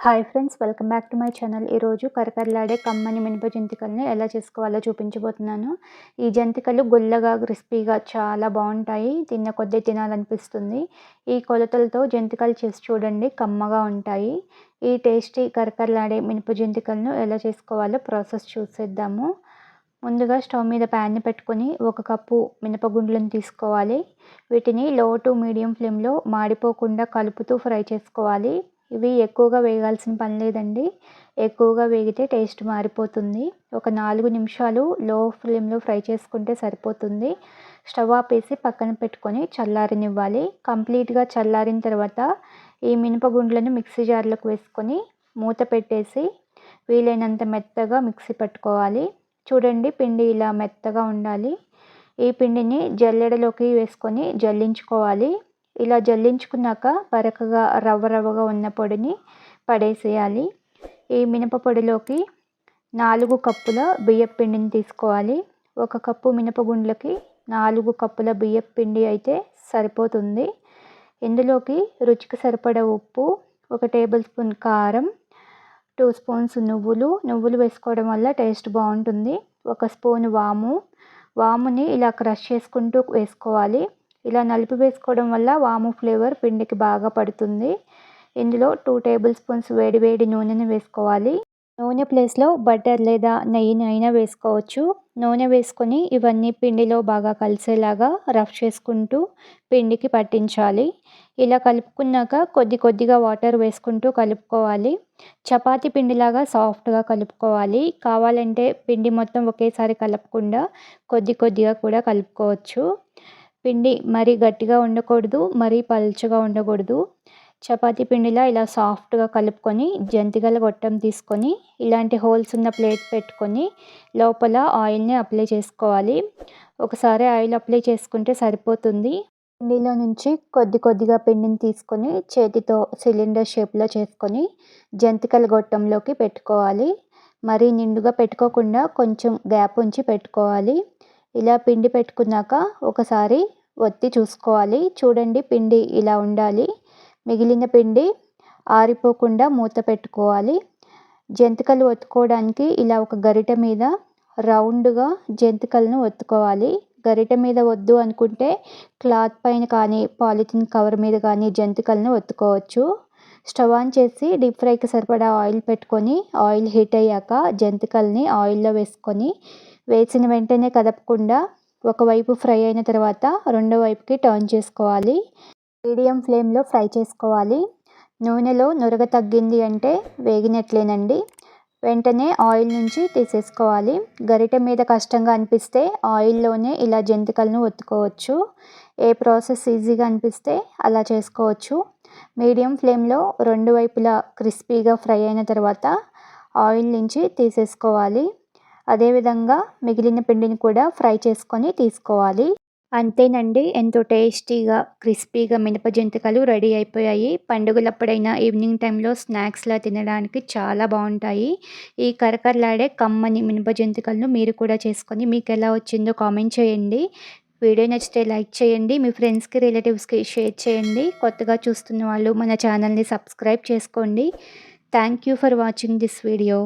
Hi friends, welcome back to my channel. ఈరోజు కరకరలాడే కమ్మని మినప జంతికల్ని ఎలా చేసుకోవాలో చూపించబోతున్నాను. ఈ జంతికలు గుల్లగా క్రిస్పీగా చాలా బాగుంటాయి. తిన్న కొద్దీ తినాలనిపిస్తుంది. ఈ కొలతలతో జంతికలు చేసి చూడండి, కమ్మగా ఉంటాయి. ఈ టేస్టీ కరకరలాడే మినప జంతికలను ఎలా చేసుకోవాలో ప్రాసెస్ చూసేద్దాము. ముందుగా స్టవ్ మీద ప్యాన్ని పెట్టుకొని 1 కప్పు మినపగుండ్లను తీసుకోవాలి. వీటిని లో టు మీడియం ఫ్లేమ్లో మాడిపోకుండా కలుపుతూ ఫ్రై చేసుకోవాలి. ఇవి ఎక్కువగా వేగాల్సిన పని లేదండి. ఎక్కువగా వేగితే టేస్ట్ మారిపోతుంది. ఒక 4 నిమిషాలు లో ఫ్లేమ్లో ఫ్రై చేసుకుంటే సరిపోతుంది. స్టవ్ ఆపేసి పక్కన పెట్టుకొని చల్లారనివ్వాలి. కంప్లీట్గా చల్లారిన తర్వాత ఈ మినపగుండ్లను మిక్సీ జార్లోకి వేసుకొని మూత పెట్టేసి వీలైనంత మెత్తగా మిక్సీ పట్టుకోవాలి. చూడండి, పిండి ఇలా మెత్తగా ఉండాలి. ఈ పిండిని జల్లెడలోకి వేసుకొని జల్లించుకోవాలి. ఇలా జల్లించుకున్నాక బరకగా రవ్వగా ఉన్న పొడిని పడేసేయాలి. ఈ మినప పొడిలోకి 4 కప్పుల బియ్యపు పిండిని తీసుకోవాలి. 1 కప్పు మినపగుండ్లకి 4 కప్పుల బియ్యపు పిండి అయితే సరిపోతుంది. ఇందులోకి రుచికి సరిపడా ఉప్పు, 1 టేబుల్ స్పూన్ కారం, 2 స్పూన్స్ నువ్వులు వేసుకోవడం వల్ల టేస్ట్ బాగుంటుంది. 1 స్పూన్ వాముని ఇలా క్రష్ చేసుకుంటూ వేసుకోవాలి. ఇలా నలిపి వేసుకోవడం వల్ల వాము ఫ్లేవర్ పిండికి బాగా పడుతుంది. ఇందులో 2 టేబుల్ స్పూన్స్ వేడి నూనెని వేసుకోవాలి. నూనె ప్లేస్లో బటర్ లేదా నెయ్యిని అయినా వేసుకోవచ్చు. నూనె వేసుకొని ఇవన్నీ పిండిలో బాగా కలిసేలాగా రఫ్ చేసుకుంటూ పిండికి పట్టించాలి. ఇలా కలుపుకున్నాక కొద్దిగా వాటర్ వేసుకుంటూ కలుపుకోవాలి. చపాతీ పిండిలాగా సాఫ్ట్గా కలుపుకోవాలి. కావాలంటే పిండి మొత్తం ఒకేసారి కలపకుండా కొద్దిగా కూడా కలుపుకోవచ్చు. పిండి మరీ గట్టిగా ఉండకూడదు, మరీ పల్చగా ఉండకూడదు. చపాతీ పిండిలా ఇలా సాఫ్ట్గా కలుపుకొని జంతికల గొట్టం తీసుకొని ఇలాంటి హోల్స్ ఉన్న ప్లేట్ పెట్టుకొని లోపల ఆయిల్ని అప్లై చేసుకోవాలి. ఒకసారి ఆయిల్ అప్లై చేసుకుంటే సరిపోతుంది. పిండిలో నుంచి కొద్దిగా పిండిని తీసుకొని చేతితో సిలిండర్ షేప్లో చేసుకొని జంతికల గొట్టంలోకి పెట్టుకోవాలి. మరీ నిండుగా పెట్టుకోకుండా కొంచెం గ్యాప్ ఉంచి పెట్టుకోవాలి. ఇలా పిండి పెట్టుకున్నాక ఒకసారి ఒత్తి చూసుకోవాలి. చూడండి, పిండి ఇలా ఉండాలి. మిగిలిన పిండి ఆరిపోకుండా మూత పెట్టుకోవాలి. జంతికలు ఒత్తుకోవడానికి ఇలా ఒక గరిటె మీద రౌండ్గా జంతికలను ఒత్తుకోవాలి. గరిటె మీద వద్దు అనుకుంటే క్లాత్ పైన కానీ పాలిథిన్ కవర్ మీద కానీ జంతికలను ఒత్తుకోవచ్చు. స్టవ్ ఆన్ చేసి డీప్ ఫ్రైకి సరిపడా ఆయిల్ పెట్టుకొని ఆయిల్ హీట్ అయ్యాక జంతికల్ని ఆయిల్లో వేసిన వెంటనే కదపకుండా ఒకవైపు ఫ్రై అయిన తర్వాత రెండో వైపుకి టర్న్ చేసుకోవాలి. మీడియం ఫ్లేమ్లో ఫ్రై చేసుకోవాలి. నూనెలో నురగ తగ్గింది అంటే వేగినట్లేనండి. వెంటనే ఆయిల్ నుంచి తీసేసుకోవాలి. గరిటె మీద కష్టంగా అనిపిస్తే ఆయిల్లోనే ఇలా జంతికలను ఒత్తుకోవచ్చు. ఏ ప్రాసెస్ ఈజీగా అనిపిస్తే అలా చేసుకోవచ్చు. మీడియం ఫ్లేమ్లో 2 వైపులా క్రిస్పీగా ఫ్రై అయిన తర్వాత ఆయిల్ నుంచి తీసేసుకోవాలి. అదేవిధంగా మిగిలిన పిండిని కూడా ఫ్రై చేసుకొని తీసుకోవాలి. అంతేనండి, ఎంతో టేస్టీగా క్రిస్పీగా మినప జంతికలు రెడీ అయిపోయాయి. పండుగలప్పుడైనా ఈవినింగ్ టైంలో స్నాక్స్లా తినడానికి చాలా బాగుంటాయి. ఈ కరకరలాడే కమ్మని మినప జంతికలను మీరు కూడా చేసుకొని మీకు ఎలా వచ్చిందో కామెంట్ చేయండి. వీడియో నచ్చితే లైక్ చేయండి. మీ ఫ్రెండ్స్కి రిలేటివ్స్కి షేర్ చేయండి. కొత్తగా చూస్తున్న వాళ్ళు మన ఛానల్ని సబ్స్క్రైబ్ చేసుకోండి. Thank you for watching this video.